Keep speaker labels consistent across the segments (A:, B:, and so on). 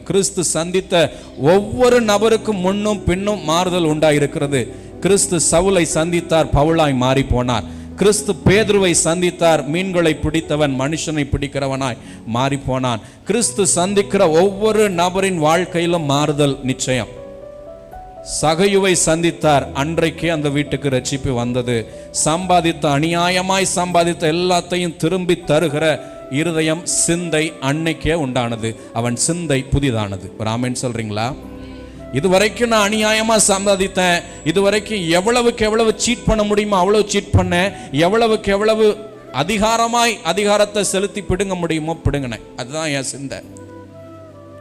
A: கிறிஸ்து சந்தித்த ஒவ்வொரு நபருக்கும் முன்னும் பின்னும் மாறுதல் உண்டாயிருக்கிறது. கிறிஸ்து சவுலை சந்தித்தார், பவுலாய் மாறி போனார். கிறிஸ்து பேதுருவை சந்தித்தார், மீன்களை பிடித்தவன் மனுஷனை பிடிக்கிறவனாய் மாறி போனான். கிறிஸ்து சந்திக்கிற ஒவ்வொரு நபரின் வாழ்க்கையிலும் மாறுதல் நிச்சயம். சகையுவை சந்தித்தார், அன்றைக்கே அந்த வீட்டுக்கு ரட்சிப்பு வந்தது. சம்பாதித்த அநியாயமாய் சம்பாதித்த எல்லாத்தையும் திரும்பி தருகிற இருதயம், சிந்தை அன்னைக்கே உண்டானது. அவன் சிந்தை புதிதானது. ஒரு ஆமென் சொல்றீங்களா? இதுவரைக்கும் நான் அநியாயமா சம்பாதித்தேன், இதுவரைக்கும் எவ்வளவுக்கு எவ்வளவு சீட் பண்ண முடியுமோ அவ்வளவு சீட் பண்ணேன், எவ்வளவுக்கு எவ்வளவு அதிகாரத்தை செலுத்தி பிடுங்க முடியுமோ பிடுங்கினேன். அதுதான் என் சிந்தை.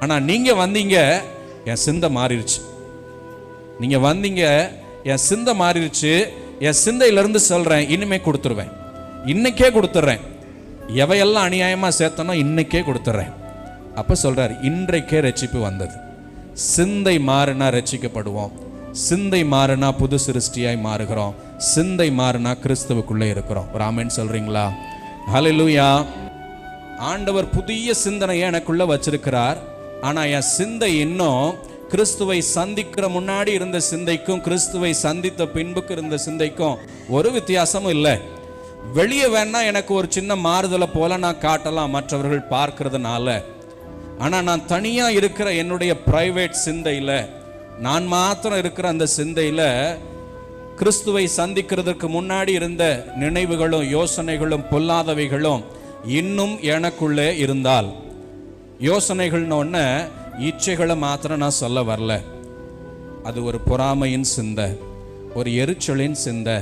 A: ஆனா நீங்க வந்தீங்க, என் சிந்தை மாறிடுச்சு. நீங்க வந்தீங்க, என் சிந்தை மாறிடுச்சு. என் சிந்தையிலிருந்து சொல்றேன், இனிமே கொடுத்துருவேன், இன்னைக்கே கொடுத்துட்றேன். எவையெல்லாம் அநியாயமா சேர்த்தனோ இன்னைக்கே கொடுத்துட்றேன். அப்ப சொல்றாரு, இன்றைக்கே ரட்சிப்பு வந்தது. சிந்தை மாறினா ரட்சிக்கப்படுவோம். சிந்தை மாறினா புது சிருஷ்டியாய் மாறுகிறோம். சிந்தை மாறினா கிறிஸ்துவுக்குள்ளே இருக்கிறோம். ஒரு ஆமென் சொல்றீங்களா? ஹல்லேலூயா. ஆண்டவர் புதிய சிந்தனையை எனக்குள்ள வச்சிருக்கிறார். ஆனா என் சிந்தை இன்னும் கிறிஸ்துவை சந்திக்கிற முன்னாடி இருந்த சிந்தைக்கும் கிறிஸ்துவை சந்தித்த பின்புக்கு இருந்த சிந்தைக்கும் ஒரு வித்தியாசமும் இல்லை. வெளியே வேணா எனக்கு ஒரு சின்ன மாறுதலை போல நான் காட்டலாம் மற்றவர்கள் பார்க்கிறதுனால. ஆனா நான் தனியா இருக்கிற என்னுடைய பிரைவேட் சிந்தையில, நான் மாத்திரம் இருக்கிற அந்த சிந்தையில கிறிஸ்துவை சந்திக்கிறதுக்கு முன்னாடி இருந்த நினைவுகளும் யோசனைகளும் பொல்லாதவைகளும் இன்னும் எனக்குள்ளே இருந்தால், யோசனைகள்னு ஒன்று இச்சைகளை மாத்திரம் நான் சொல்ல வரல. அது ஒரு பொறாமையின் சிந்தை, ஒரு எரிச்சலின் சிந்தை,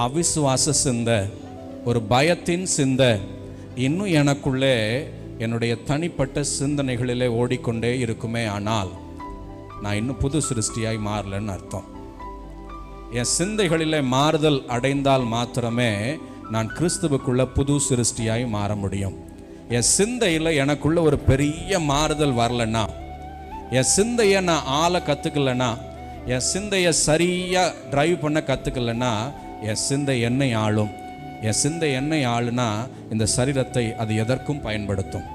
A: அவிசுவாச சிந்தை, ஒரு பயத்தின் சிந்தை இன்னும் எனக்குள்ளே என்னுடைய தனிப்பட்ட சிந்தனைகளிலே ஓடிக்கொண்டே இருக்குமே. ஆனால் நான் இன்னும் புது சிருஷ்டியாய் மாறலன்னு அர்த்தம். என் சிந்தைகளிலே மாறுதல் அடைந்தால் மாத்திரமே நான் கிறிஸ்துவுக்குள்ள புது சிருஷ்டியாய் மாற முடியும். என் சிந்தையில் எனக்குள்ள ஒரு பெரிய மாறுதல் வரலன்னா, என் சிந்தையை நான் ஆள கற்றுக்கலன்னா, என் சிந்தையை சரியாக டிரைவ் பண்ண கற்றுக்கலன்னா, என் சிந்தை என்னை ஆளும். என் சிந்தை என்னை ஆளுனா இந்த சரீரத்தை அது எதற்கும் பயன்படுத்தும்.